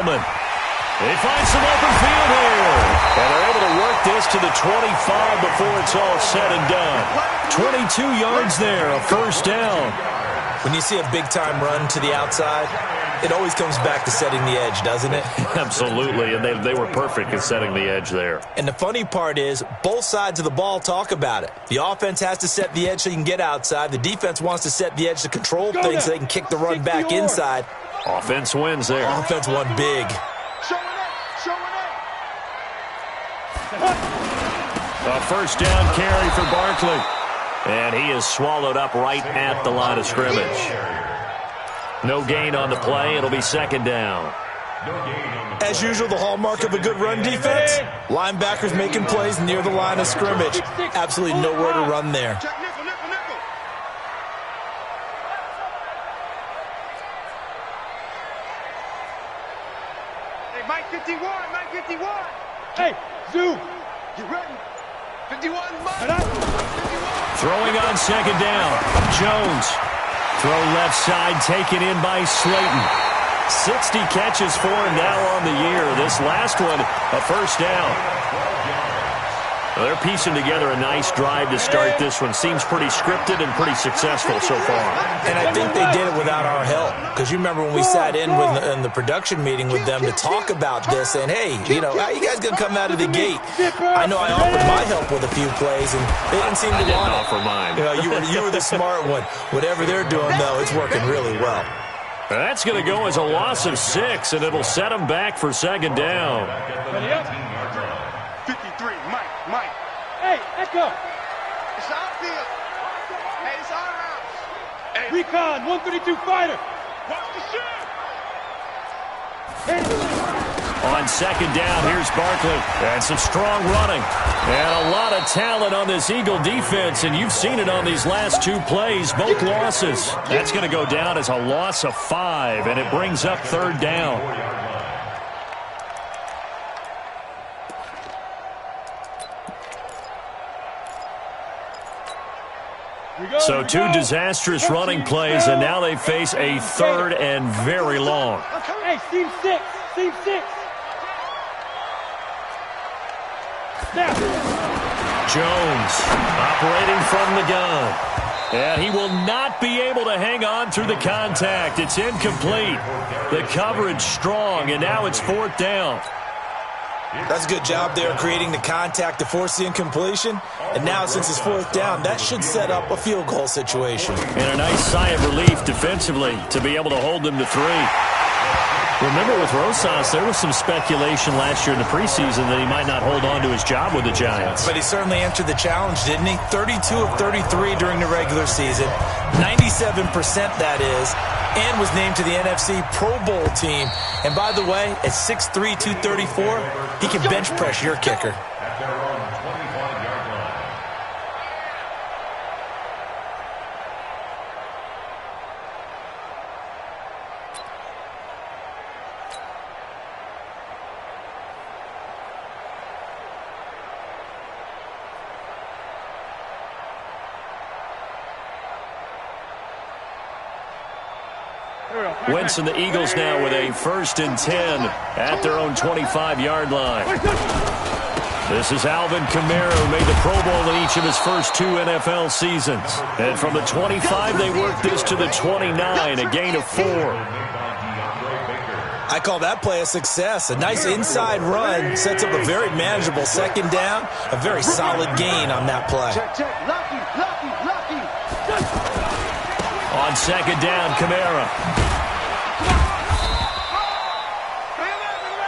They find some open field here. And they're able to work this to the 25 before it's all said and done. 22 yards there, a first down. When you see a big-time run to the outside, it always comes back to setting the edge, doesn't it? Absolutely, and they were perfect at setting the edge there. And the funny part is, both sides of the ball talk about it. The offense has to set the edge so you can get outside. The defense wants to set the edge to control things so they can kick the run back inside. Offense wins there. Offense won big. A first down carry for Barkley. And he is swallowed up right at the line of scrimmage. No gain on the play. It'll be second down. As usual, the hallmark of a good run defense, linebackers making plays near the line of scrimmage. Absolutely nowhere to run there. Hey, Mike 51, Mike 51. Hey, Zoo, you ready? 51, Mike. 51. Throwing on second down. Jones. Throw left side, taken in by Slayton. 60 catches for him now on the year. This last one, a first down. Well, they're piecing together a nice drive to start this one. Seems pretty scripted and pretty successful so far. And I think they did it without our help. Because you remember when we sat in the production meeting with them to talk about this, and hey, you know, how you guys going to come out of the gate? I know I offered my help with a few plays, and they didn't seem to want it. Offer mine. You know, you were the smart one. Whatever they're doing, though, it's working really well. That's going to go as a loss of 6, and it'll set them back for second down. 53, Mike. Hey, Echo. It's our field. Hey, it's our house. Hey. Recon, 132 fighter. Watch the shot. On second down, here's Barkley. And some strong running. And a lot of talent on this Eagle defense, and you've seen it on these last 2 plays, both losses. That's going to go down as a loss of 5, and it brings up third down. So 2 disastrous running plays, and now they face a third and very long. Hey, team 6. Jones operating from the gun. And he will not be able to hang on through the contact. It's incomplete. The coverage strong, and now it's fourth down. That's a good job there creating the contact to force the incompletion. And now, since it's fourth down, that should set up a field goal situation. And a nice sigh of relief defensively to be able to hold them to 3. Remember, with Rosas, there was some speculation last year in the preseason that he might not hold on to his job with the Giants. But he certainly answered the challenge, didn't he? 32 of 33 during the regular season, 97% that is, and was named to the NFC Pro Bowl team. And by the way, at 6'3", 234, he can bench press your kicker. Wentz and the Eagles now with a 1st and 10 at their own 25-yard line. This is Alvin Kamara, who made the Pro Bowl in each of his first 2 NFL seasons. And from the 25, they worked this to the 29, a gain of 4. I call that play a success. A nice inside run sets up a very manageable second down, a very solid gain on that play. Lucky. On second down, Kamara.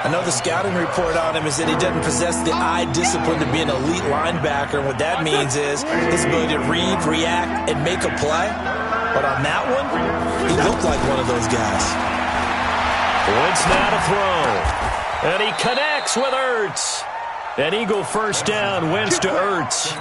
I know the scouting report on him is that he doesn't possess the eye discipline to be an elite linebacker. And what that means is his ability to read, react, and make a play. But on that one, he looked like one of those guys. Wentz now to throw. And he connects with Ertz. An Eagle first down, Wentz to Ertz.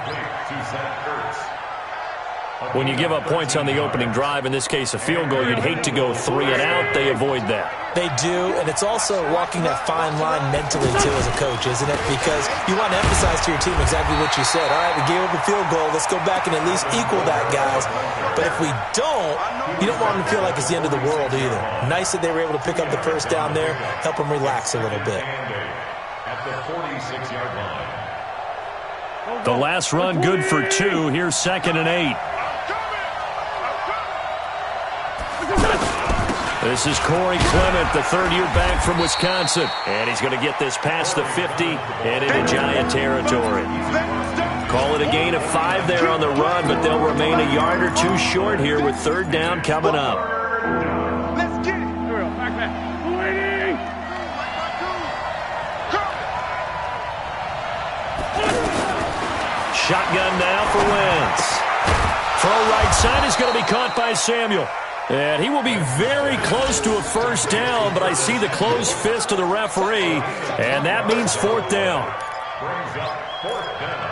When you give up points on the opening drive, in this case a field goal, you'd hate to go 3 and out. They avoid that. They do, and it's also walking that fine line mentally, too, as a coach, isn't it? Because you want to emphasize to your team exactly what you said. All right, we gave up a field goal. Let's go back and at least equal that, guys. But if we don't, you don't want them to feel like it's the end of the world either. Nice that they were able to pick up the first down there, help them relax a little bit. At the 46-yard line. The last run good for 2. Here's 2nd and 8. This is Corey Clement, the third-year back from Wisconsin. And he's going to get this past the 50 and into Giant territory. Call it a gain of 5 there on the run, but they'll remain a yard or 2 short here with 3rd down coming up. Let's get it. Back, back. Waiting. Shotgun now for Wentz. Throw right side is going to be caught by Samuel. And he will be very close to a first down, but I see the closed fist of the referee, and that means 4th down. Brings up 4th down.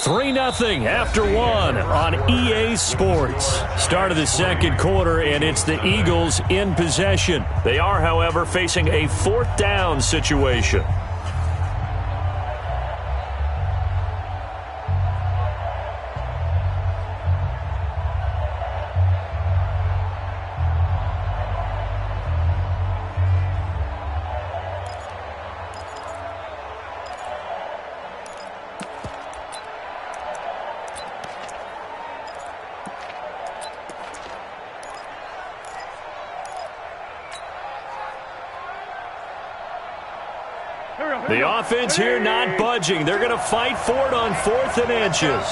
Three 0 after 1 on EA Sports. Start of the second quarter, and it's the Eagles in possession. They are, however, facing a 4th down situation. The offense here not budging. They're going to fight for it on 4th and inches.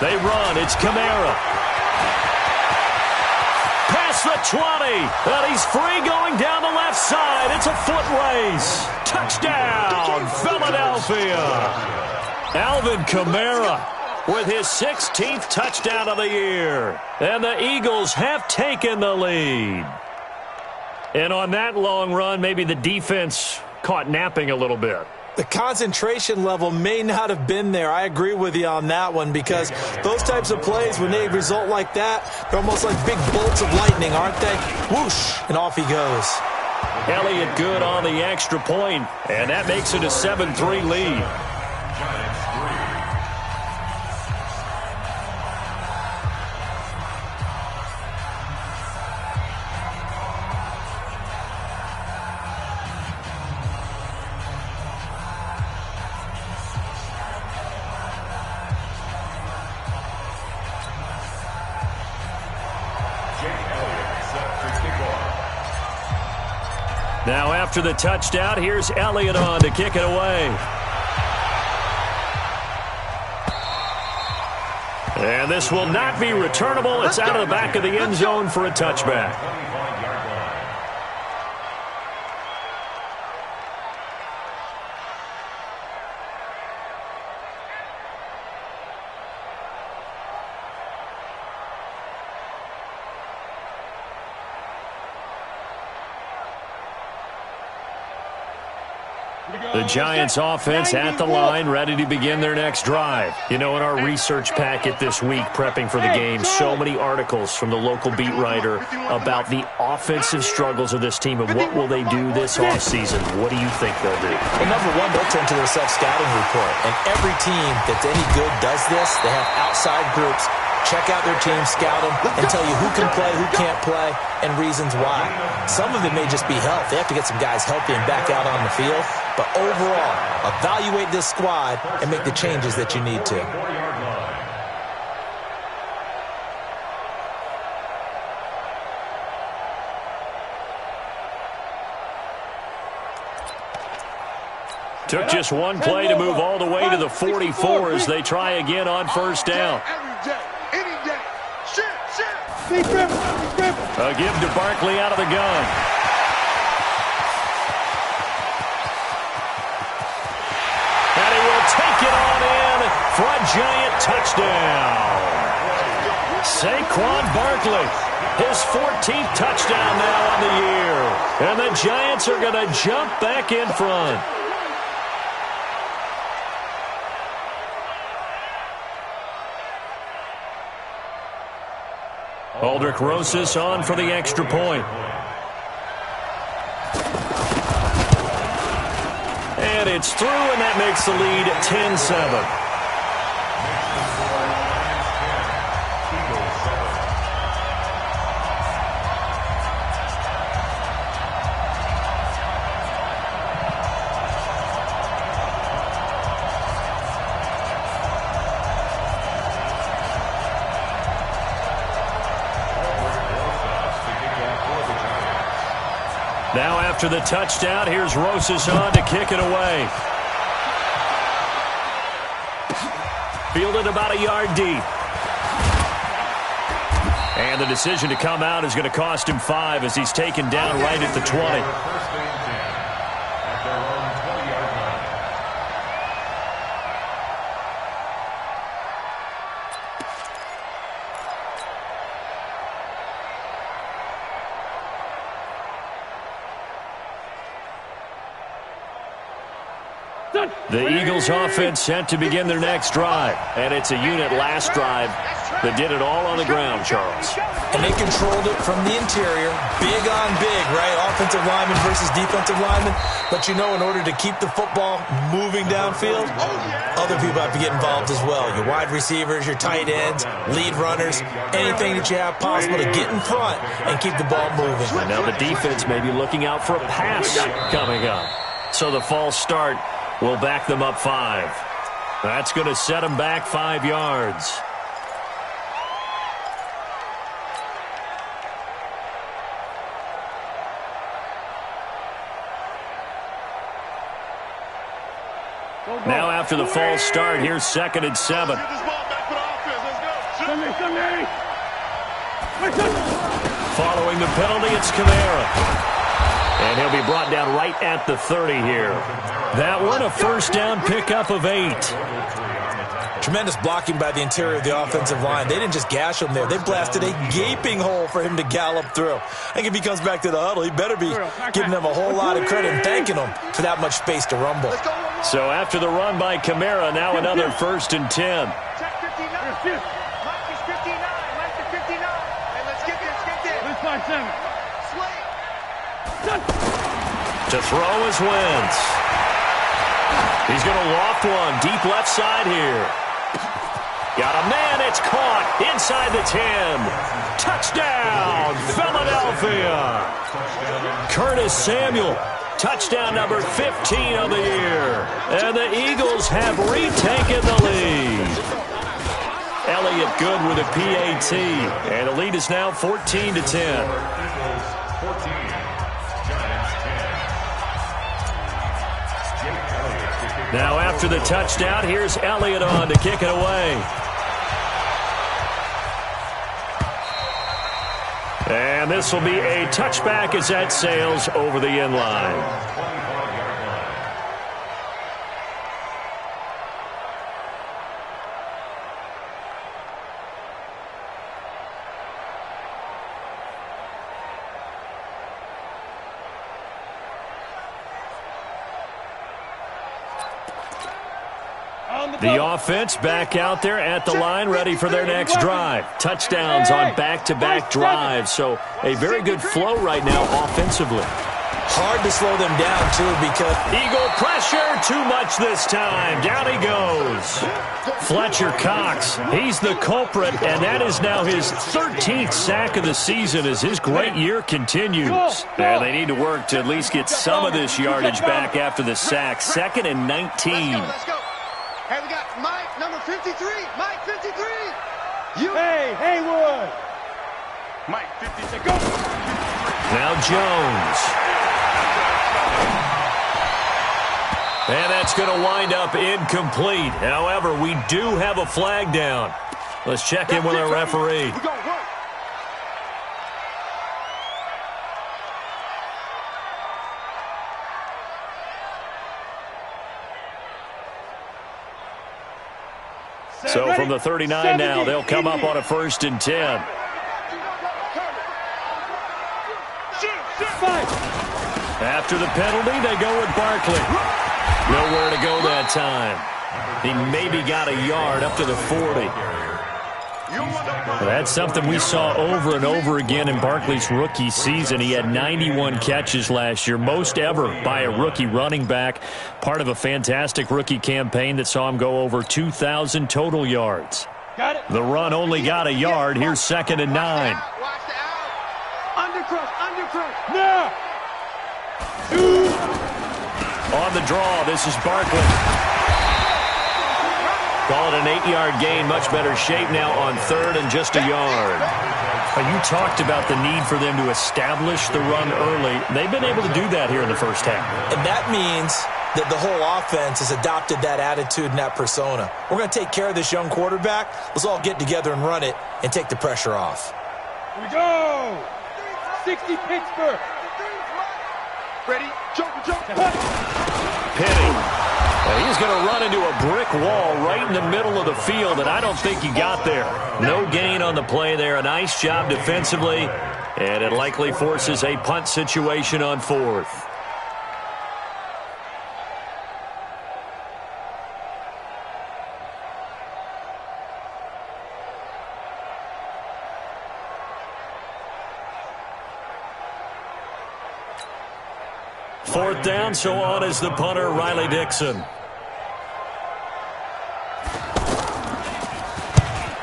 They run. It's Kamara. Past the 20. And he's free going down the left side. It's a foot race. Touchdown, Philadelphia. Alvin Kamara with his 16th touchdown of the year. And the Eagles have taken the lead. And on that long run, maybe the defense caught napping a little bit. The concentration level may not have been there. I agree with you on that one, because those types of plays, when they result like that, they're almost like big bolts of lightning, aren't they? Whoosh, and off he goes. Elliott good on the extra point, and that makes it a 7-3 lead. Now after the touchdown, here's Elliott on to kick it away. And this will not be returnable. It's out of the back of the end zone for a touchback. The Giants offense at the line, ready to begin their next drive. You know, in our research packet this week, prepping for the game, so many articles from the local beat writer about the offensive struggles of this team and what will they do this offseason. What do you think they'll do? Well, number one, they'll turn to their self-scouting report. And every team that's any good does this. They have outside groups. Check out their team, scout them, and tell you who can play, who can't play, and reasons why. Some of it may just be health. They have to get some guys healthy and back out on the field. But overall, evaluate this squad and make the changes that you need to. Took just one play to move all the way to the 44 as they try again on first down. A give to Barkley out of the gun. And he will take it on in for a Giant touchdown. Saquon Barkley, his 14th touchdown now on the year. And the Giants are going to jump back in front. Aldrich Rosas on for the extra point. And it's through, and that makes the lead 10-7. Now after the touchdown, here's Rosas on to kick it away. Fielded about a yard deep. And the decision to come out is going to cost him 5 as he's taken down right at the 20. The Eagles offense set to begin their next drive. And it's a unit last drive that did it all on the ground, Charles. And they controlled it from the interior. Big on big, right? Offensive lineman versus defensive lineman. But you know, in order to keep the football moving downfield, other people have to get involved as well. Your wide receivers, your tight ends, lead runners, anything that you have possible to get in front and keep the ball moving. And now the defense may be looking out for a pass coming up. So the false start will back them up 5. That's going to set them back 5 yards. Now after the false start, here's 2nd and 7. Following the penalty, it's Kamara. And he'll be brought down right at the 30 here. That one, a first down pickup of 8. Tremendous blocking by the interior of the offensive line. They didn't just gash him there. They blasted a gaping hole for him to gallop through. I think if he comes back to the huddle, he better be giving them a whole lot of credit and thanking them for that much space to rumble. So after the run by Kamara, now another 1st and 10. To throw is Wentz. He's going to loft one deep left side here. Got a man, it's caught inside the 10. Touchdown, Philadelphia. Curtis Samuel, touchdown number 15 of the year. And the Eagles have retaken the lead. Elliott good with a PAT. And the lead is now 14-10. Now after the touchdown, here's Elliott on to kick it away. And this will be a touchback as that sails over the end line. The offense back out there at the line, ready for their next drive. Touchdowns on back-to-back drives, so a very good flow right now offensively. Hard to slow them down, too, because Eagle pressure, too much this time. Down he goes. Fletcher Cox, he's the culprit, and that is now his 13th sack of the season as his great year continues. And they need to work to at least get some of this yardage back after the sack. 2nd and 19. Let's go. Hey, we got Mike, number 53. Mike, 53. Hey, Haywood. Mike, 56. Go. Now Jones. And that's going to wind up incomplete. However, we do have a flag down. Let's check in with our referee. We're going to work. So from the 39 now, they'll come up on a 1st and 10. After the penalty, they go with Barkley. Nowhere to go that time. He maybe got a yard up to the 40. Well, that's something we saw over and over again in Barkley's rookie season. He had 91 catches last year, most ever by a rookie running back. Part of a fantastic rookie campaign that saw him go over 2,000 total yards. Got it. The run only got a yard. Here's 2nd and 9. Watch the out. Undercrush. Now. On the draw, this is Barkley. Call it an 8-yard gain. Much better shape now on 3rd and just a yard. You talked about the need for them to establish the run early. They've been able to do that here in the first half. And that means that the whole offense has adopted that attitude and that persona. We're going to take care of this young quarterback. Let's all get together and run it and take the pressure off. Here we go. 60 Pittsburgh. Ready? Jump. Penny. And he's going to run into a brick wall right in the middle of the field, and I don't think he got there. No gain on the play there. A nice job defensively, and it likely forces a punt situation on 4th. Fourth down, so on is the punter, Riley Dixon.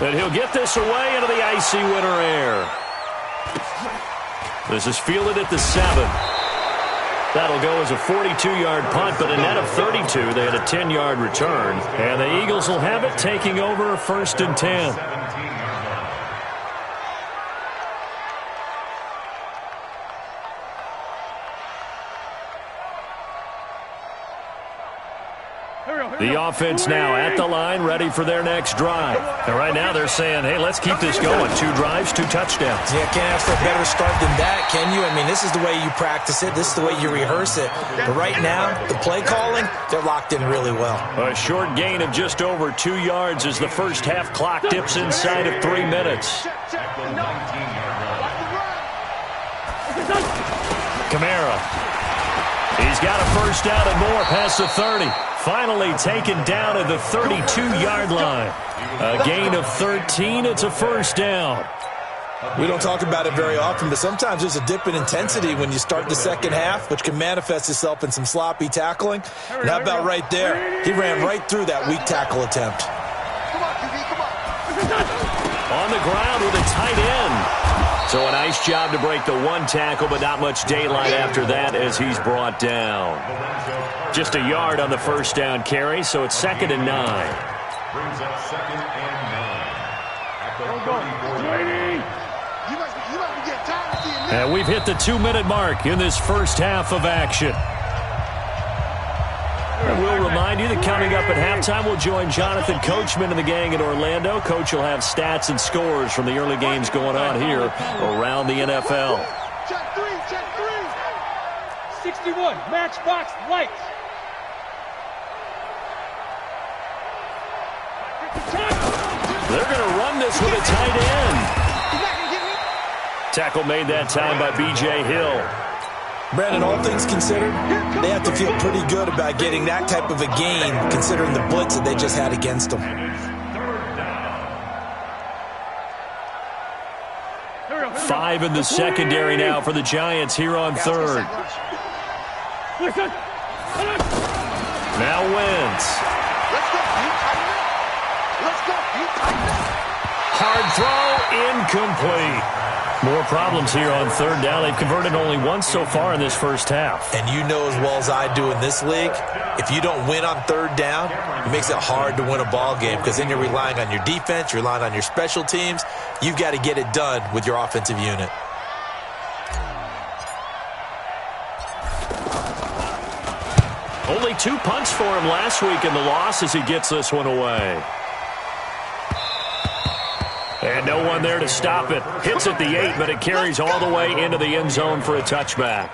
And he'll get this away into the icy winter air. This is fielded at the 7. That'll go as a 42-yard punt, but a net of 32. They had a 10-yard return. And the Eagles will have it, taking over 1st and 10. The offense now at the line, ready for their next drive. And right now they're saying, hey, let's keep this going. 2 drives, 2 touchdowns. Yeah, can't ask for a better start than that, can you? I mean, this is the way you practice it. This is the way you rehearse it. But right now, the play calling, they're locked in really well. A short gain of just over 2 yards as the first half clock dips inside of 3 minutes. Kamara. He's got a first down and more past the 30. Finally taken down at the 32-yard line. A gain of 13. It's a first down. We don't talk about it very often, but sometimes there's a dip in intensity when you start the second half, which can manifest itself in some sloppy tackling. And how about right there? He ran right through that weak tackle attempt. On the ground with a tight end. So a nice job to break the 1 tackle, but not much daylight after that as he's brought down. Just a yard on the first down carry, so it's 2nd and 9. Brings up 2nd and 9. At the 34. And we've hit the 2-minute mark in this first half of action. And we'll remind you that coming up at halftime, we'll join Jonathan Coachman and the gang in Orlando. Coach will have stats and scores from the early games going on here around the NFL. Check 3. 61 Matchbox Lights. They're going to run this with a tight end. Tackle made that time by B.J. Hill. Brandon, all things considered, they have to feel pretty good about getting that type of a gain, considering the blitz that they just had against them. Five in the secondary now for the Giants here on third. Now Wentz. Hard throw, incomplete. More problems here on third down. They've converted only once so far in this first half. And you know as well as I do in this league, if you don't win on third down, it makes it hard to win a ball game because then you're relying on your defense, you're relying on your special teams. You've got to get it done with your offensive unit. Only 2 punts for him last week in the loss as he gets this one away. And no one there to stop it. Hits at the 8, but it carries all the way into the end zone for a touchback.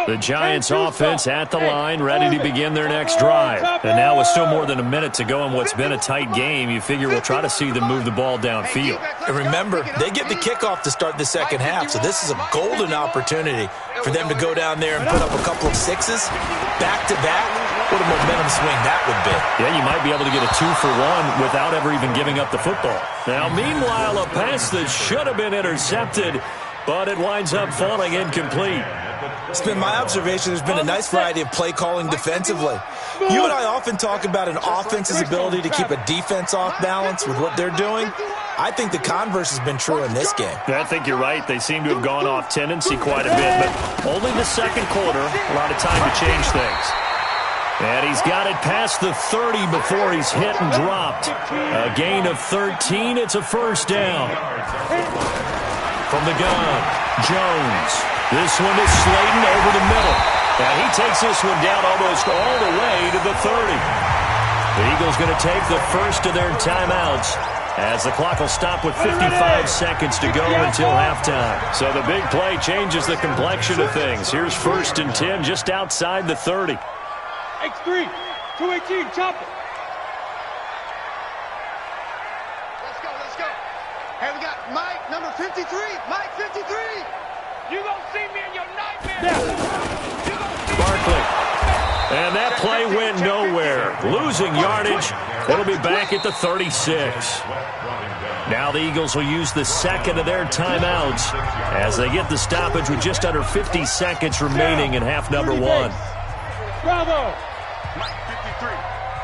The Giants offense at the line, ready to begin their next drive. And now with still more than a minute to go in what's been a tight game, you figure we'll try to see them move the ball downfield. And remember, they get the kickoff to start the second half, so this is a golden opportunity for them to go down there and put up a couple of sixes back-to-back. What a momentum swing that would be. Yeah, you might be able to get a 2-for-1 without ever even giving up the football. Now, meanwhile, a pass that should have been intercepted, but it winds up falling incomplete. It's been my observation there's been a nice variety of play calling defensively. You and I often talk about an offense's ability to keep a defense off balance with what they're doing. I think the converse has been true in this game. I think you're right. They seem to have gone off tendency quite a bit, but only the second quarter, a lot of time to change things. And he's got it past the 30 before he's hit and dropped. A gain of 13. It's a first down. From the gun, Jones. This one is Slayton over the middle. And he takes this one down almost all the way to the 30. The Eagles going to take the first of their timeouts as the clock will stop with 55 seconds to go until halftime. So the big play changes the complexion of things. Here's 1st and 10 just outside the 30. X3, 218, chop it. Let's go. Hey, we got Mike, number 53. Mike, 53. You gonna see me in your nightmare. Barkley. And that play went nowhere. Losing yardage. It'll be back at the 36. Now the Eagles will use the second of their timeouts as they get the stoppage with just under 50 seconds remaining in half number 1. Bravo. Mike, 53.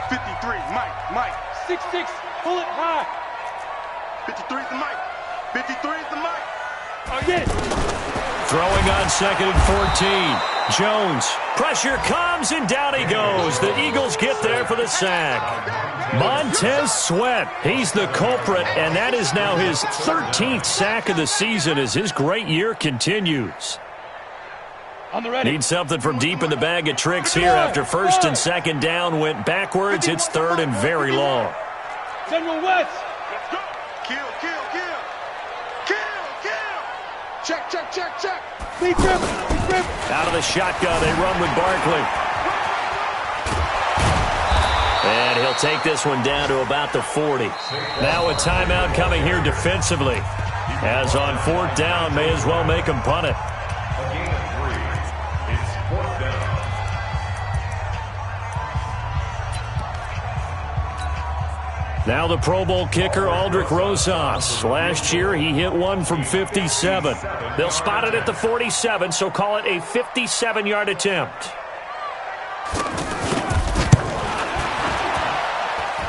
53, Mike. 6'6", pull it high. 53 is the Mike. 53 is the Mike. Again. Throwing on 2nd and 14. Jones. Pressure comes, and down he goes. The Eagles get there for the sack. Montez Sweat. He's the culprit, and that is now his 13th sack of the season as his great year continues. On the ready. Need something from deep in the bag of tricks here after 1st and 2nd down went backwards. It's 3rd and very long. General West. Let's go. Kill. Check. Lead grip. Out of the shotgun, they run with Barkley. And he'll take this one down to about the 40. Now a timeout coming here defensively. As on 4th down, may as well make him punt it. A gain of 3. It's 4th down. Now the Pro Bowl kicker, Aldrich Rosas. Last year, he hit one from 57. They'll spot it at the 47, so call it a 57-yard attempt.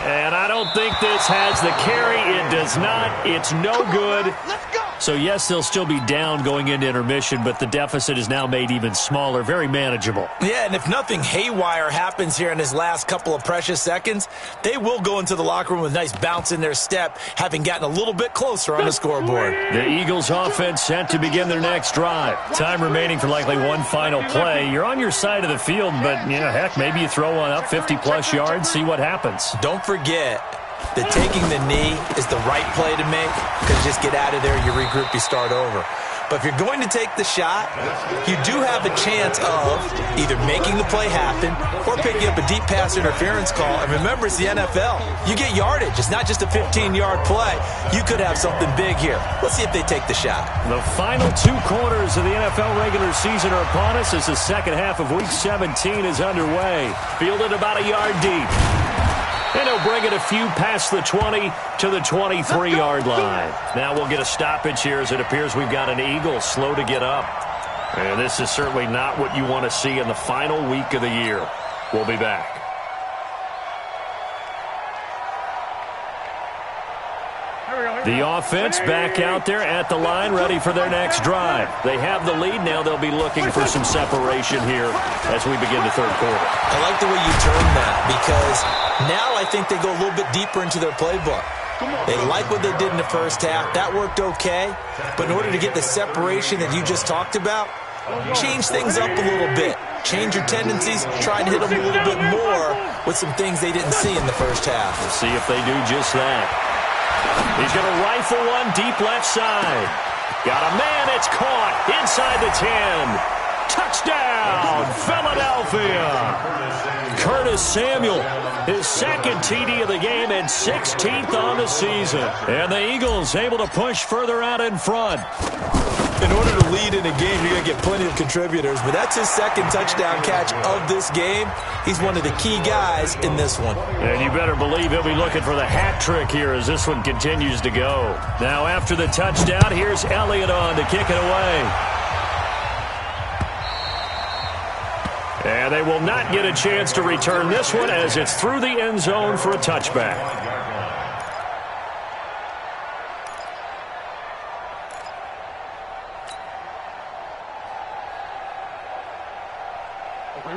And I don't think this has the carry. It does not. It's no good. So, yes, they'll still be down going into intermission, but the deficit is now made even smaller, very manageable. Yeah, and if nothing haywire happens here in his last couple of precious seconds, they will go into the locker room with a nice bounce in their step, having gotten a little bit closer on the scoreboard. The Eagles offense set to begin their next drive. Time remaining for likely one final play. You're on your side of the field, but, heck, maybe you throw one up 50-plus yards, see what happens. Don't forget that taking the knee is the right play to make, because just get out of there, you regroup, you start over. But if you're going to take the shot, you do have a chance of either making the play happen or picking up a deep pass interference call. And remember, it's the NFL. You get yardage. It's not just a 15-yard play. You could have something big here. Let's see if they take the shot. The final 2 quarters of the NFL regular season are upon us as the second half of Week 17 is underway. Fielded about a yard deep. And he'll bring it a few past the 20 to the 23-yard line. Now we'll get a stoppage here as it appears we've got an Eagle slow to get up. And this is certainly not what you want to see in the final week of the year. We'll be back. The offense back out there at the line, ready for their next drive. They have the lead now. They'll be looking for some separation here as we begin the third quarter. I like the way you term that because now I think they go a little bit deeper into their playbook. They like what they did in the first half. That worked okay. But in order to get the separation that you just talked about, change things up a little bit. Change your tendencies, try and hit them a little bit more with some things they didn't see in the first half. We'll see if they do just that. He's going to rifle one deep left side. Got a man, it's caught inside the 10. Touchdown, Philadelphia. Curtis Samuel, his second TD of the game and 16th on the season. And the Eagles able to push further out in front. In order to lead in a game, you're going to get plenty of contributors, but that's his second touchdown catch of this game. He's one of the key guys in this one. And you better believe he'll be looking for the hat trick here as this one continues to go. Now after the touchdown, here's Elliott on to kick it away. And they will not get a chance to return this one as it's through the end zone for a touchback.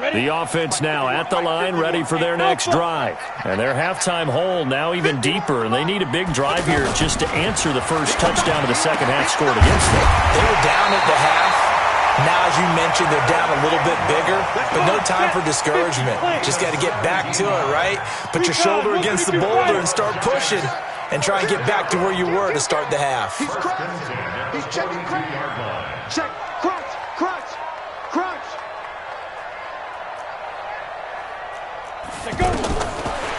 The offense now at the line, ready for their next drive. And their halftime hole now even deeper, and they need a big drive here just to answer the first touchdown of the second half scored against them. They were down at the half. Now, as you mentioned, they're down a little bit bigger, but no time for discouragement. Just got to get back to it, right? Put your shoulder against the boulder and start pushing and try and get back to where you were to start the half. He's crunching. He's checking crunch. Check. Crunch. Crunch. Crunch.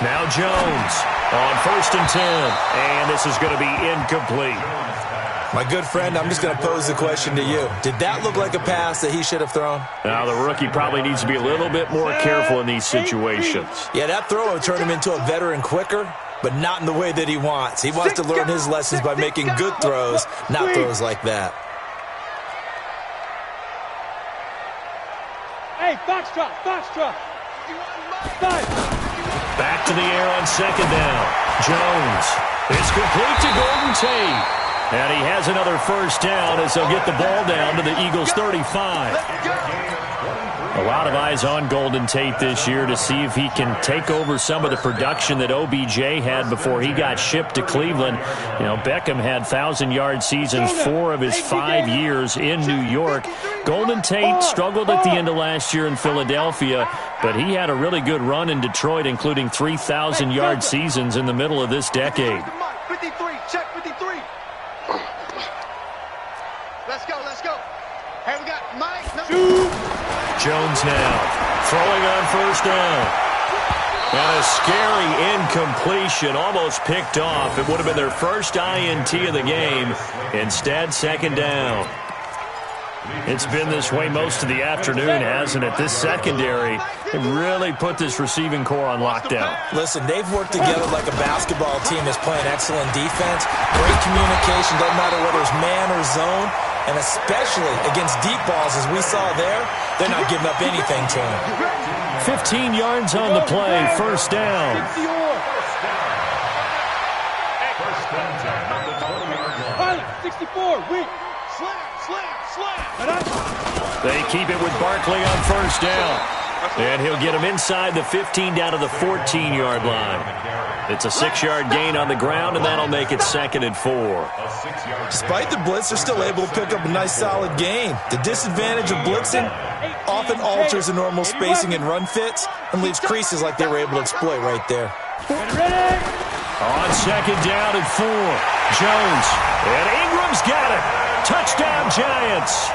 Now Jones on 1st and 10, and this is going to be incomplete. My good friend, I'm just going to pose the question to you. Did that look like a pass that he should have thrown? Now the rookie probably needs to be a little bit more careful in these situations. Yeah, that throw would turn him into a veteran quicker, but not in the way that he wants. He wants to learn his lessons by making good throws, not throws like that. Hey, foxtrot, foxtrot. Back to the air on second down. Jones. It's complete to Golden Tate. And he has another first down as they'll get the ball down to the Eagles' 35. A lot of eyes on Golden Tate this year to see if he can take over some of the production that OBJ had before he got shipped to Cleveland. You know, Beckham had 1,000-yard seasons 4 of his 5 years in New York. Golden Tate struggled at the end of last year in Philadelphia, but he had a really good run in Detroit, including 3,000-yard seasons in the middle of this decade. 53, check 53. Let's go. Hey, we got Mike. Jones now throwing on first down. And a scary incompletion, almost picked off. It would have been their first INT of the game. Instead, second down. It's been this way most of the afternoon, hasn't it? This secondary, they've really put this receiving core on lockdown. Listen, they've worked together like a basketball team that's playing excellent defense. Great communication, doesn't matter whether it's man or zone. And especially against deep balls, as we saw there, they're not giving up anything to him. 15 yards on the play, first down. 64, weak. They keep it with Barkley on first down. And he'll get him inside the 15 down to the 14-yard line. It's a 6-yard gain on the ground, and that'll make it 2nd and 4. Despite the blitz, they're still able to pick up a nice, solid gain. The disadvantage of blitzing often alters the normal spacing and run fits and leaves creases like they were able to exploit right there. On second down and 4. Jones. And Ingram's got it. Touchdown, Giants.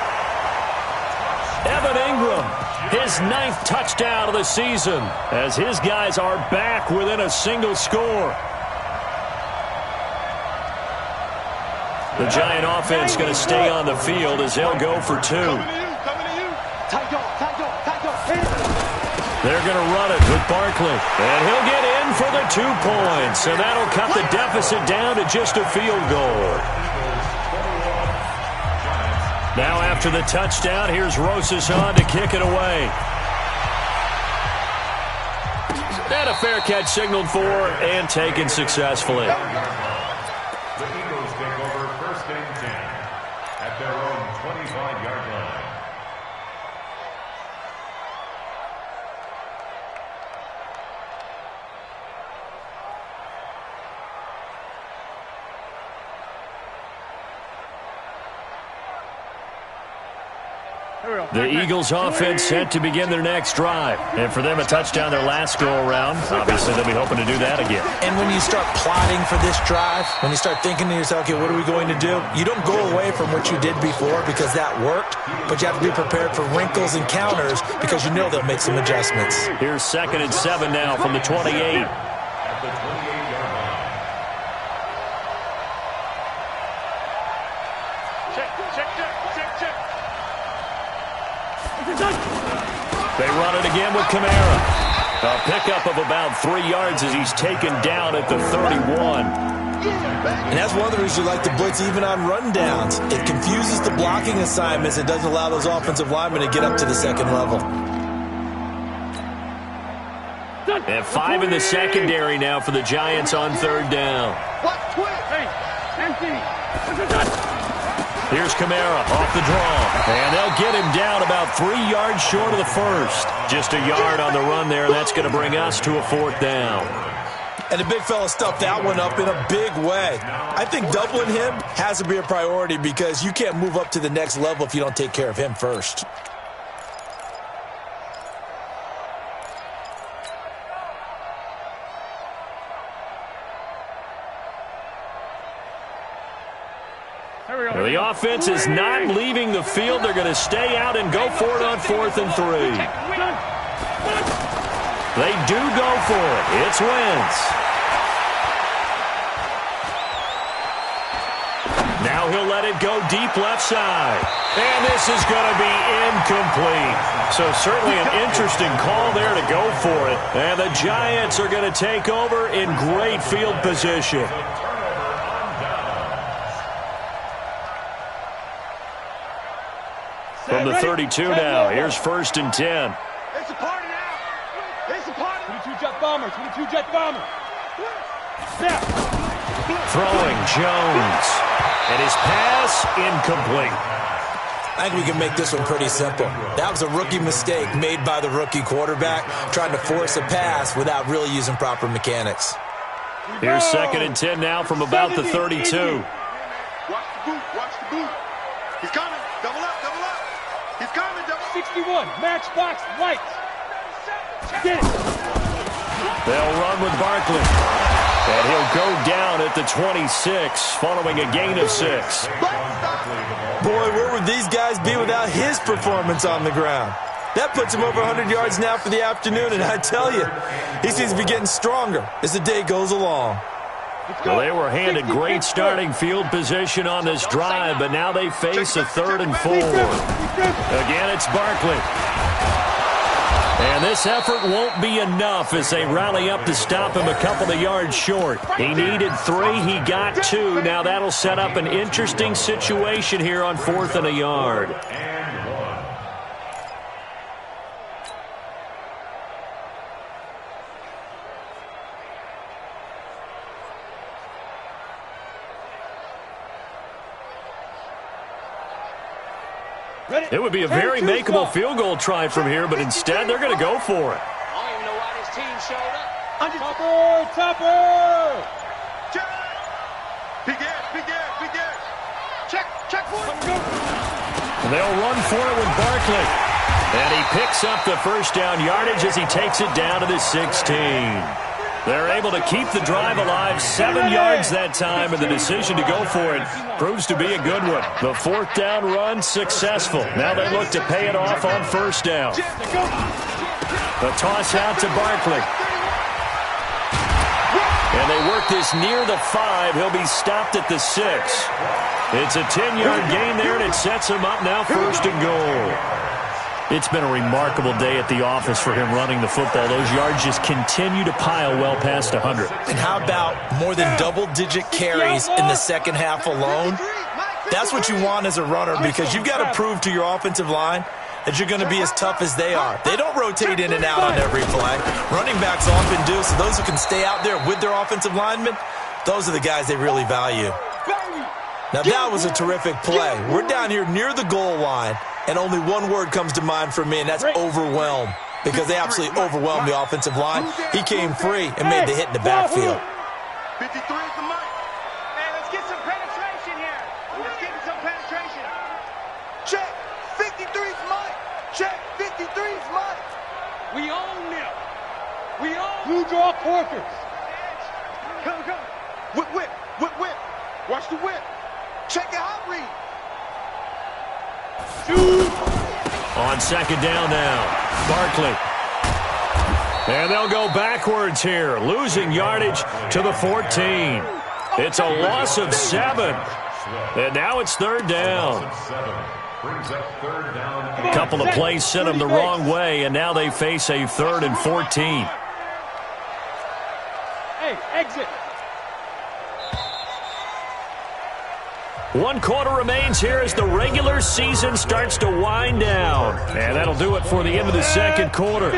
Evan Ingram, his 9th touchdown of the season, as his guys are back within a single score. The Giant offense going to stay on the field as they'll go for 2. They're going to run it with Barkley. And he'll get in for the 2 points. And that'll cut the deficit down to just a field goal. Now after the touchdown, here's Rosas on to kick it away. And a fair catch signaled for and taken successfully. The Eagles take over 1st and 10 at their own 25-yard line. The Eagles offense set to begin their next drive. And for them, a touchdown their last go-around. Obviously, they'll be hoping to do that again. And when you start plotting for this drive, when you start thinking to yourself, okay, what are we going to do? You don't go away from what you did before because that worked, but you have to be prepared for wrinkles and counters because you know they'll make some adjustments. Here's 2nd and 7 now from the 28. At the 28-yard line. They run it again with Kamara. A pickup of about 3 yards as he's taken down at the 31. And that's one of the reasons you like to blitz even on rundowns. It confuses the blocking assignments. It doesn't allow those offensive linemen to get up to the 2nd level. And 5 in the secondary now for the Giants on 3rd down. Here's Kamara off the draw. And they'll get him down about 3 yards short of the first. Just a yard on the run there. That's going to bring us to a 4th down. And the big fella stuffed that one up in a big way. I think doubling him has to be a priority because you can't move up to the next level if you don't take care of him first. The offense is not leaving the field. They're going to stay out and go for it on 4th and 3. They do go for it. It's Wentz. Now he'll let it go deep left side. And this is going to be incomplete. So certainly an interesting call there to go for it. And the Giants are going to take over in great field position. From the 32 now, here's 1st and 10. It's a party now. It's a party. 22 jet bomber. 22 jet bomber. Snap. Throwing Jones. And his pass incomplete. I think we can make this one pretty simple. That was a rookie mistake made by the rookie quarterback, trying to force a pass without really using proper mechanics. Here's 2nd and 10 now from about the 32. Watch the boot. Watch the boot. He's coming. Double up. Double up. He's coming. Double 61. Matchbox lights. Get it. They'll run with Barkley. And he'll go down at the 26 following a gain of 6. Boy, where would these guys be without his performance on the ground? That puts him over 100 yards now for the afternoon, and I tell you, he seems to be getting stronger as the day goes along. Well, they were handed great starting field position on this drive, but now they face a 3rd and 4. Again, it's Barkley. And this effort won't be enough as they rally up to stop him a couple of yards short. He needed 3. He got 2. Now that'll set up an interesting situation here on 4th and a yard. It would be a very makeable field goal try from here, but instead they're going to go for it. I don't even know why this team showed up. Topper! Check. Big air. Check one. And they'll run for it with Barkley. And he picks up the 1st down yardage as he takes it down to the 16. They're able to keep the drive alive, 7 yards that time, and the decision to go for it proves to be a good one. The 4th down run successful. Now they look to pay it off on 1st down. The toss out to Barkley. And they work this near the 5. He'll be stopped at the 6. It's a 10-yard gain there, and it sets him up now 1st and goal. It's been a remarkable day at the office for him running the football. Those yards just continue to pile well past 100. And how about more than double-digit carries in the second half alone? That's what you want as a runner, because you've got to prove to your offensive line that you're going to be as tough as they are. They don't rotate in and out on every play. Running backs often do, so those who can stay out there with their offensive linemen, those are the guys they really value. Now, that was a terrific play. We're down here near the goal line, and only one word comes to mind for me, and that's overwhelm, because they absolutely overwhelmed the offensive line. He came free and made the hit in the backfield. 53 is the mic. Hey, let's get some penetration here. Let's get some penetration. Check. 53's mic. Check. 53's mic. We own them. We own. Blue draw quarters. Come. Whip. Watch the whip. Check your hot read. On 2nd down now, Barkley. And they'll go backwards here, losing yardage to the 14. It's a loss of 7. And now it's 3rd down. A couple of plays sent them the wrong way, and now they face a 3rd and 14. Hey, exit. 1 quarter remains here as the regular season starts to wind down. And that'll do it for the end of the 2nd quarter.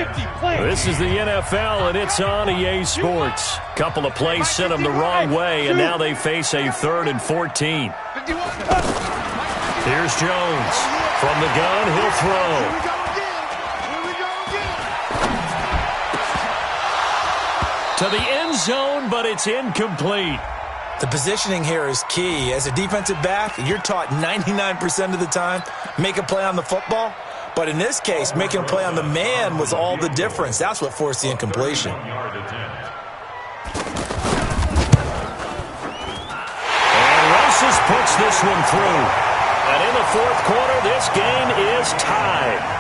This is the NFL, and it's on EA Sports. Couple of plays sent them the wrong way, and now they face a 3rd and 14. Here's Jones. From the gun, he'll throw. To the end zone, but it's incomplete. The positioning here is key. As a defensive back, you're taught 99% of the time, make a play on the football. But in this case, making a play on the man was all the difference. That's what forced the incompletion. And Rosas puts this one through. And in the 4th quarter, this game is tied.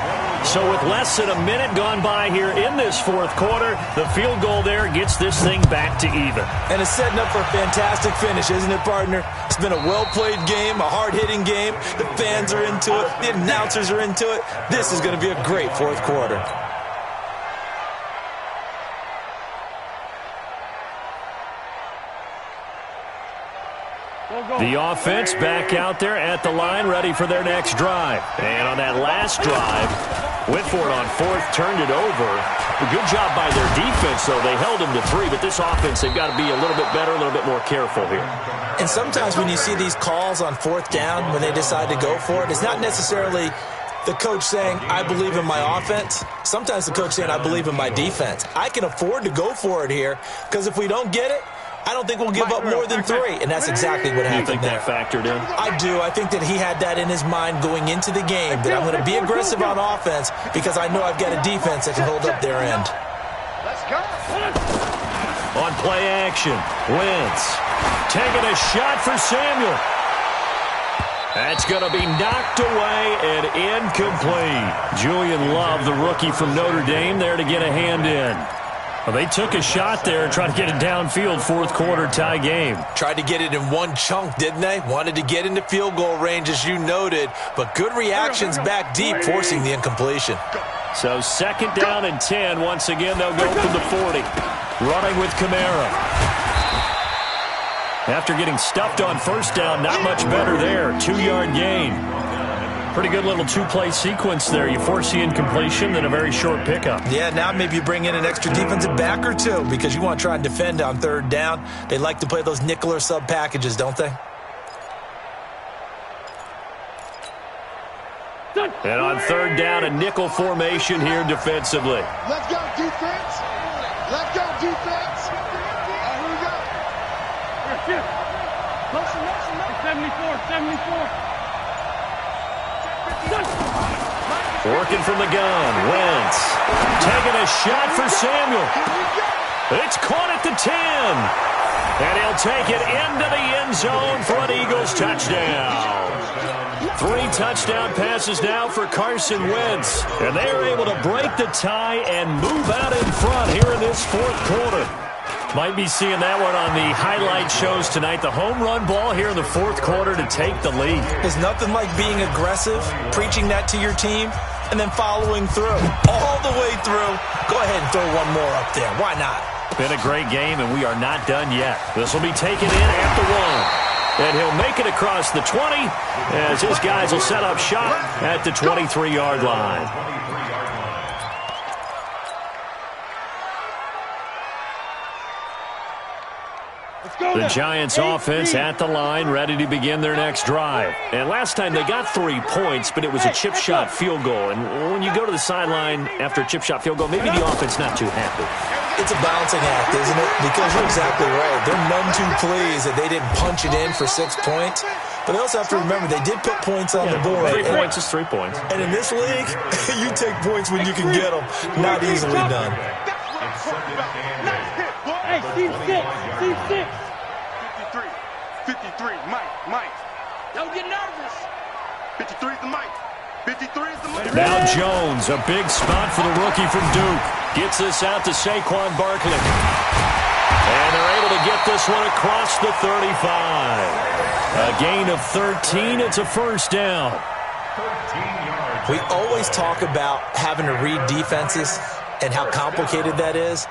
So with less than a minute gone by here in this 4th quarter, the field goal there gets this thing back to even. And it's setting up for a fantastic finish, isn't it, partner? It's been a well-played game, a hard-hitting game. The fans are into it. The announcers are into it. This is going to be a great 4th quarter. The offense back out there at the line, ready for their next drive. And on that last drive, went for it on 4th, turned it over. A good job by their defense, though. They held them to 3, but this offense, they've got to be a little bit better, a little bit more careful here. And sometimes when you see these calls on 4th down, when they decide to go for it, it's not necessarily the coach saying, I believe in my offense. Sometimes the coach saying, I believe in my defense. I can afford to go for it here, because if we don't get it, I don't think we'll give up more than 3, and that's exactly what happened. You think that factored in? I do. I think that he had that in his mind going into the game, that I'm going to be aggressive on offense because I know I've got a defense that can hold up their end. Let's go. On play action, Wentz taking a shot for Samuel. That's going to be knocked away and incomplete. Julian Love, the rookie from Notre Dame, there to get a hand in. Well, they took a shot there and tried to get it downfield, 4th quarter tie game. Tried to get it in one chunk, didn't they? Wanted to get into field goal range, as you noted, but good reactions back deep, forcing the incompletion. So 2nd down and 10. Once again, they'll go from the 40. Running with Kamara. After getting stuffed on 1st down, not much better there. 2-yard gain. Pretty good little 2-play sequence there. You force the incompletion, then a very short pickup. Yeah, now maybe you bring in an extra defensive back or 2 because you want to try and defend on 3rd down. They like to play those nickel or sub packages, don't they? And on 3rd down, a nickel formation here defensively. Let's go, defense. Let's go, defense. Here we go. Motion. 74. Working from the gun, Wentz taking a shot for Samuel. It's caught at the 10. And he'll take it into the end zone for an Eagles touchdown. 3 touchdown passes now for Carson Wentz. And they are able to break the tie and move out in front here in this fourth quarter. Might be seeing that one on the highlight shows tonight. The home run ball here in the fourth quarter to take the lead. There's nothing like being aggressive, preaching that to your team, and then following through. All the way through. Go ahead and throw one more up there. Why not? Been a great game, and we are not done yet. This will be taken in at the 1. And he'll make it across the 20 as his guys will set up shop at the 23-yard line. The Giants offense at the line, ready to begin their next drive. And last time they got 3 points, but it was a chip shot field goal. And when you go to the sideline after a chip shot field goal, maybe the offense not too happy. It's a balancing act, isn't it? Because you're exactly right. They're none too pleased that they didn't punch it in for 6 points. But they also have to remember they did put points on the board. 3 points is 3 points. And in this league, you take points when you can get them. Not easily done. Hey, team 6, team 6. 53, Mike. Don't get nervous. 53 is the Mike. 53 is the Mike. Now Jones, a big spot for the rookie from Duke. Gets this out to Saquon Barkley. And they're able to get this one across the 35. A gain of 13. It's a first down. We always talk about having to read defenses and how complicated that is.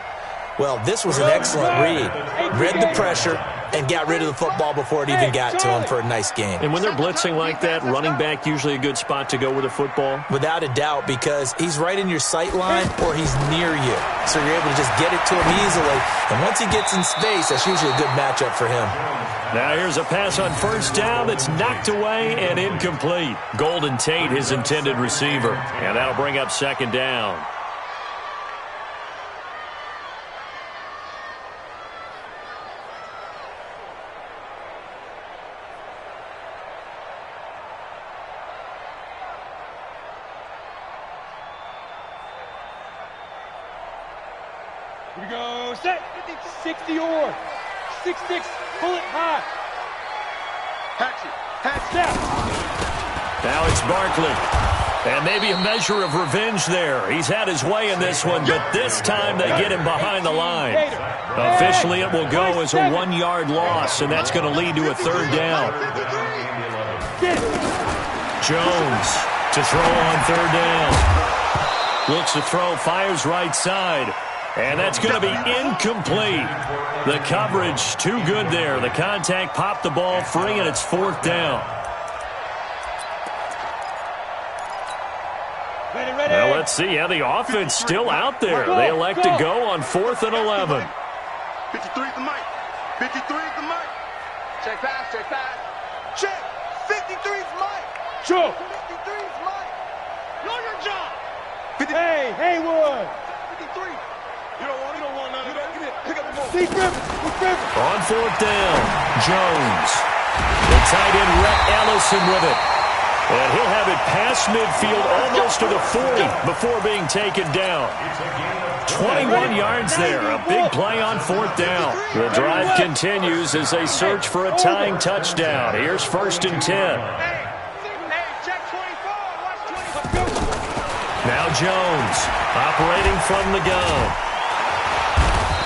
Well, this was an excellent read. Read the pressure and got rid of the football before it even got to him for a nice game. And when they're blitzing like that, running back usually a good spot to go with the football? Without a doubt, because he's right in your sight line or he's near you. So you're able to just get it to him easily. And once he gets in space, that's usually a good matchup for him. Now here's a pass on first down that's knocked away and incomplete. Golden Tate, his intended receiver. And that'll bring up second down. Here we go, set. 60 or 6-6, pull it high. Hatch Snap. Now it's Barkley. And maybe a measure of revenge there. He's had his way in this one, but this time they get him behind the line. Officially, it will go as a 1-yard loss, and that's going to lead to a third down. Jones to throw on third down. Looks to throw, fires right side. And that's going to be incomplete. The coverage too good there. The contact popped the ball free, and it's fourth down. Ready. Now let's see. Yeah, the offense still out there. They elect to go on 4th and 11. 53 is the Mike. 53 is the Mike. Check pass. Check. 53 is Mike. Sure. 53 is Mike. Know your job. Hey, Haywood. 53. You don't want none of that. Give me it. Pick up the ball. Deep river. On 4th down, Jones. The tight end, Rhett Ellison with it. And he'll have it past midfield almost to the 40 before being taken down. 21 yards there. A big play on 4th down. The drive continues as they search for a tying touchdown. Here's 1st and 10. Hey, check 24. Watch 24. Now Jones operating from the gun.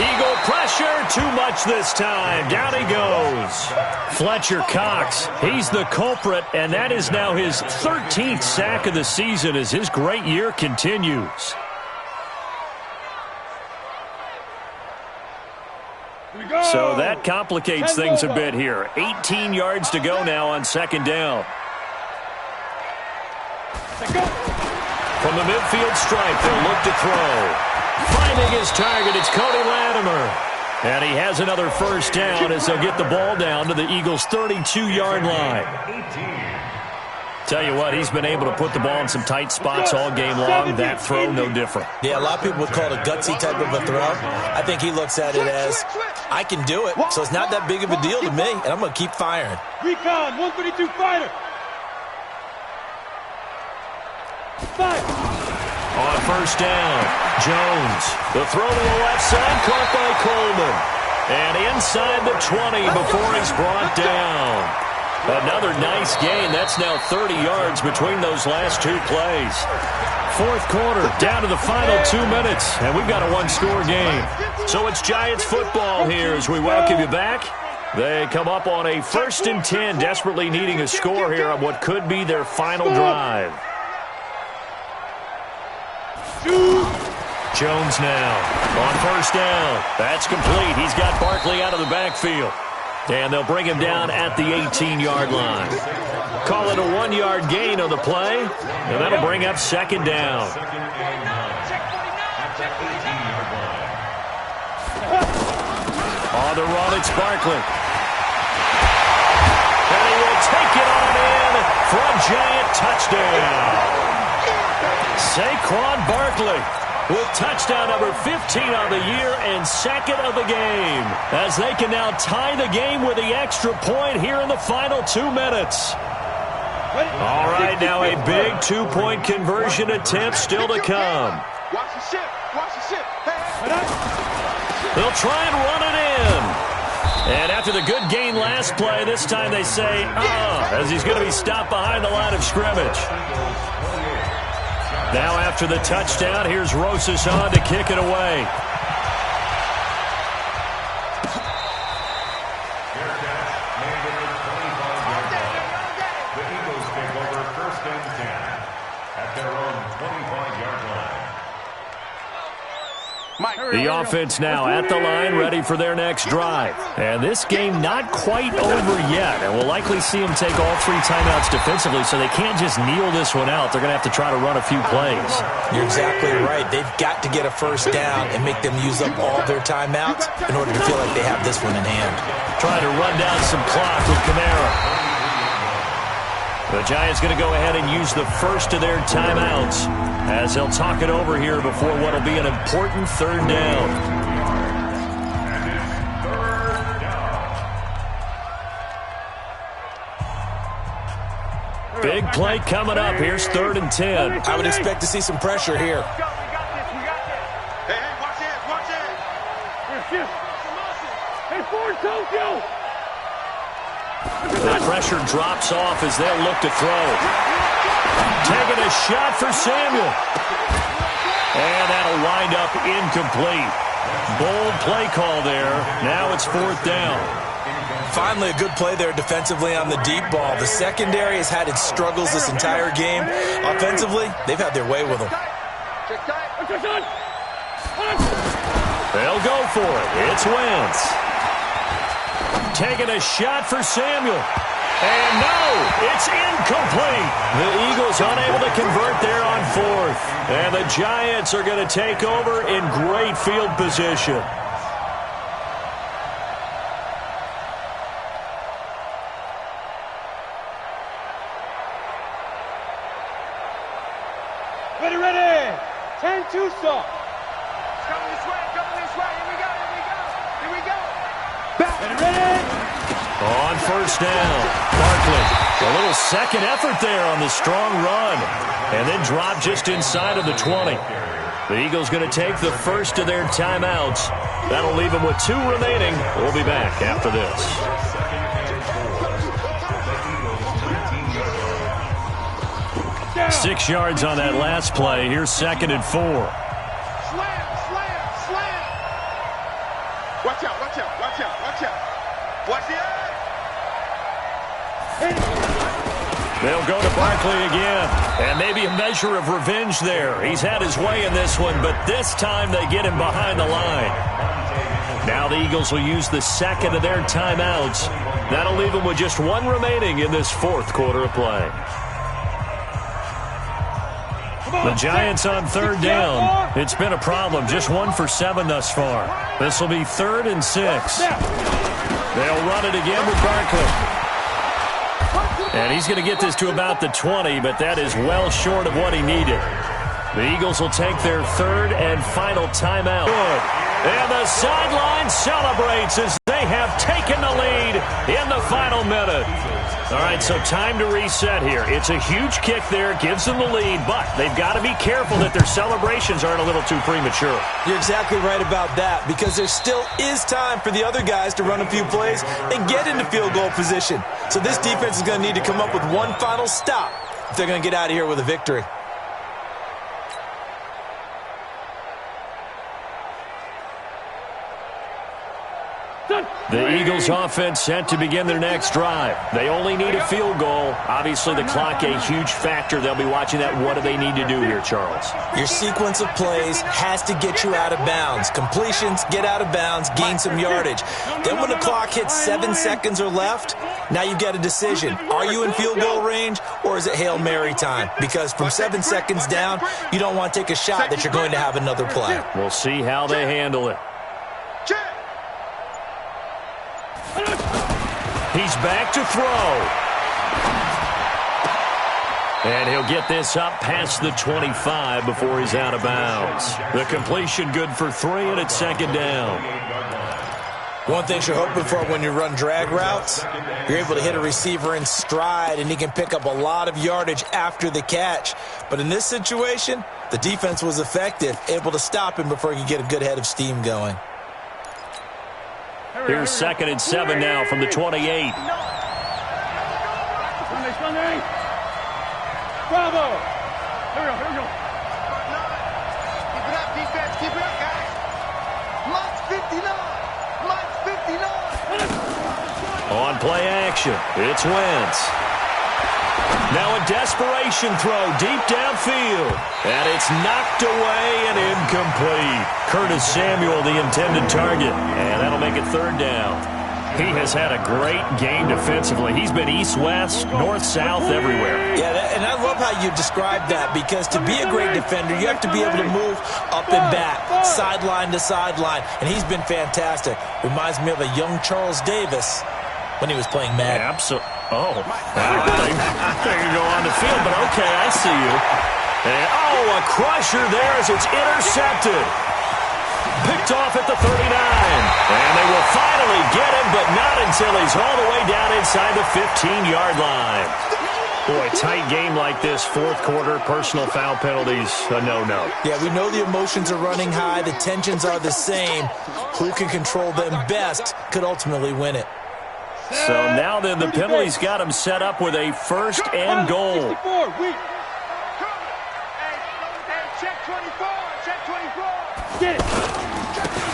Eagle pressure, too much this time. Down he goes. Fletcher Cox, he's the culprit, and that is now his 13th sack of the season as his great year continues. So that complicates things a bit here. 18 yards to go now on 2nd down. From the midfield stripe, they'll look to throw. Finding his target, it's Cody Latimer. And he has another first down as they'll get the ball down to the Eagles' 32-yard line. Tell you what, he's been able to put the ball in some tight spots all game long. That throw, no different. Yeah, a lot of people would call it a gutsy type of a throw. I think he looks at it as, I can do it, so it's not that big of a deal to me, and I'm going to keep firing. Recon, 132 fighter. Fire. On first down, Jones. The throw to the left side, caught by Coleman. And inside the 20 before he's brought down. Another nice gain. That's now 30 yards between those last two plays. Fourth quarter, down to the final 2 minutes, and we've got a one-score game. So it's Giants football here as we welcome you back. They come up on a 1st and 10, desperately needing a score here on what could be their final drive. Jones now on first down. That's complete. He's got Barkley out of the backfield. And they'll bring him down at the 18-yard line. Call it a 1-yard gain on the play, and that'll bring up second down. On the run, it's Barkley. And he will take it on in for a Giant touchdown. Saquon Barkley with touchdown number 15 on the year and second of the game, as they can now tie the game with the extra point here in the final 2 minutes. All right, now a big 2-point conversion attempt still to come. Watch the ship. Watch the ship. They'll try and run it in. And after the good gain last play, this time they say, as he's going to be stopped behind the line of scrimmage. Now after the touchdown, here's Rosas on to kick it away. The Eagles take over 1st and 10 at their own 25-yard line. The offense now at the line, ready for their next drive. And this game not quite over yet. And we'll likely see them take all 3 timeouts defensively, so they can't just kneel this one out. They're going to have to try to run a few plays. You're exactly right. They've got to get a first down and make them use up all their timeouts in order to feel like they have this one in hand. Trying to run down some clock with Kamara. The Giants going to go ahead and use the first of their timeouts as they'll talk it over here before what will be an important 3rd down. Big play coming up. Here's 3rd and 10. I would expect to see some pressure here. Hey, watch it. Watch it. Hey, Ford, Tokyo! The pressure drops off as they'll look to throw. Taking a shot for Samuel. And that'll wind up incomplete. Bold play call there. Now it's 4th down. Finally a good play there defensively on the deep ball. The secondary has had its struggles this entire game. Offensively, they've had their way with them. They'll go for it. It's Wentz. Taking a shot for Samuel. And no, it's incomplete. The Eagles unable to convert there on 4th. And the Giants are going to take over in great field position. Ready. 10-2 stop. Coming this way. Here we go. Ready. On first down, Barkley. A little second effort there on the strong run. And then drop just inside of the 20. The Eagles going to take the first of their timeouts. That'll leave them with 2 remaining. We'll be back after this. 6 yards on that last play. Here's 2nd and 4. Slam. Watch out. Watch it. They'll go to Barkley again. And maybe a measure of revenge there. He's had his way in this one, but this time they get him behind the line. Now the Eagles will use the 2nd of their timeouts. That'll leave them with just 1 remaining in this 4th quarter of play. The Giants on 3rd down. It's been a problem. Just 1 for 7 thus far. This will be 3rd and 6. They'll run it again with Barkley. And he's going to get this to about the 20, but that is well short of what he needed. The Eagles will take their 3rd and final timeout. Good. And the sideline celebrates as they have taken the lead in the final minute. All right, so time to reset here. It's a huge kick there, gives them the lead, but they've got to be careful that their celebrations aren't a little too premature. You're exactly right about that, because there still is time for the other guys to run a few plays and get into field goal position. So this defense is going to need to come up with one final stop if they're going to get out of here with a victory. The Eagles offense set to begin their next drive. They only need a field goal. Obviously, the clock a huge factor. They'll be watching that. What do they need to do here, Charles? Your sequence of plays has to get you out of bounds. Completions, get out of bounds, gain some yardage. Then when the clock hits 7 seconds or left, now you've got a decision. Are you in field goal range, or is it Hail Mary time? Because from 7 seconds down, you don't want to take a shot that you're going to have another play. We'll see how they handle it. He's back to throw. And he'll get this up past the 25 before he's out of bounds. The completion good for 3, and it's second down. One thing you're hoping for when you run drag routes, you're able to hit a receiver in stride, and he can pick up a lot of yardage after the catch. But in this situation, the defense was effective, able to stop him before he could get a good head of steam going. Here's 2nd and 7 now from the 28. Bravo! Here we go. Keep it up, defense. Keep it up, guys. Mike's 59. On play action, it's Wentz. Now a desperation throw deep downfield. And it's knocked away and incomplete. Curtis Samuel, the intended target. And that'll make it 3rd down. He has had a great game defensively. He's been east-west, north-south, everywhere. Yeah, and I love how you describe that, because to be a great defender, you have to be able to move up and back, sideline to sideline, and he's been fantastic. Reminds me of a young Charles Davis when he was playing Madden. Absolutely. Oh, they can go on the field, but okay, I see you. And, a crusher there as it's intercepted. Picked off at the 39. And they will finally get him, but not until he's all the way down inside the 15-yard line. Boy, tight game like this, 4th quarter, personal foul penalties, a no-no. Yeah, we know the emotions are running high. The tensions are the same. Who can control them best could ultimately win it. So now then, the penalties got him set up with a 1st and goal. Check 24. Get it.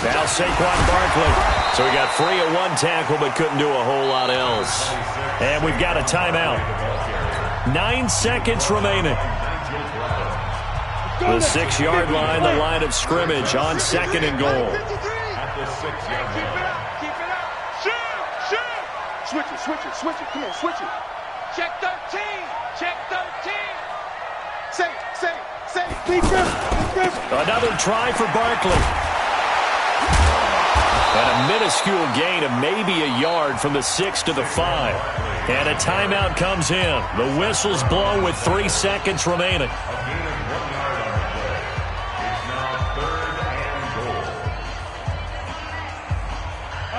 Now Saquon Barkley. So he got free at 1 tackle, but couldn't do a whole lot else. And we've got a timeout. 9 seconds remaining. The 6-yard line, the line of scrimmage on 2nd and goal. At the 6-yard line. Keep it up. Shoot. Switch it. Come on, switch it. Check 13. Check 13. Say it. Another try for Barkley. And a minuscule gain of maybe a yard from the 6 to the 5. And a timeout comes in. The whistle's blown with 3 seconds remaining.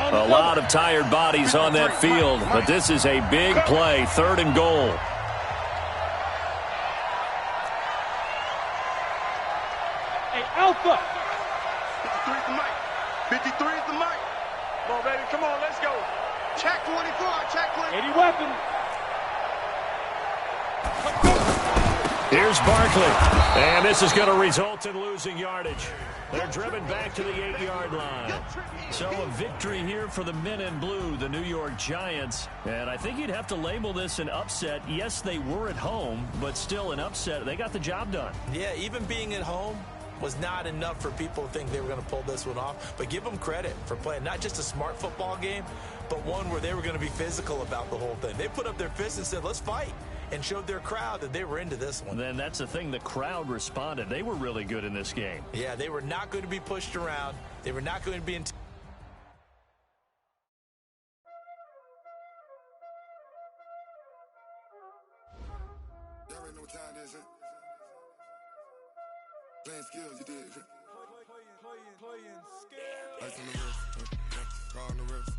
A lot of tired bodies on that field, but this is a big play, 3rd and goal. Hey, Alpha. 53 is the mic. 53 is the mic. Come on, baby. Come on, let's go. Check 24. Check 24. Any weapon. Here's Barkley. And this is going to result in losing yardage. They're driven back to the 8-yard line. So a victory here for the men in blue, the New York Giants. And I think you'd have to label this an upset. Yes, they were at home, but still an upset. They got the job done. Yeah, even being at home was not enough for people to think they were going to pull this one off. But give them credit for playing not just a smart football game, but one where they were going to be physical about the whole thing. They put up their fists and said, let's fight, and showed their crowd that they were into this one. Then that's the thing, the crowd responded. They were really good in this game. Yeah, they were not going to be pushed around. They were not going to be in... Y'all already know what time it is, Playing skills, you did. Playing skills. Ice on the wrist, car on the wrist,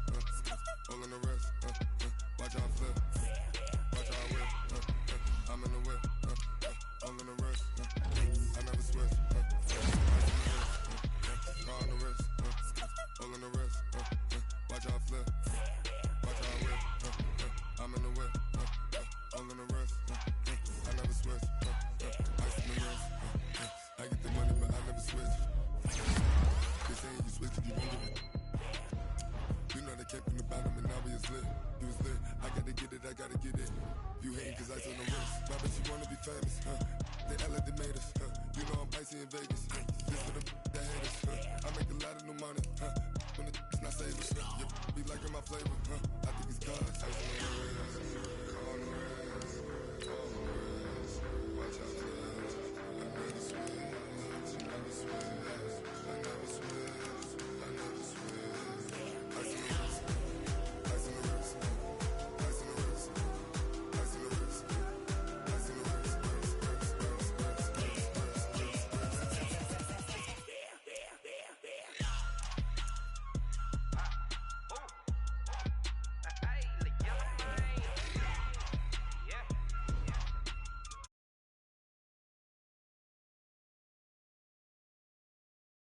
all on the wrist, watch out flip. I'm in the whip, all in the wrist, I never switch, car on the wrist, all in the wrist, watch how I flip, watch how I whip, I'm in the whip, all in the wrist, I never switch, ice in the wrist, I get the money but I never switch, they saying you switch if you won't get it. You know they came from the bottom and now we is lit. You was lit, I gotta get it, I gotta get it. You hating cause ice on the wrist. My bitch, you wanna be famous, They LA, they made us, You know I'm icy in Vegas, This for the that hate us, I make a lot of new money, When it's not saving, Be liking my flavor, I think it's cause ice on the wrist.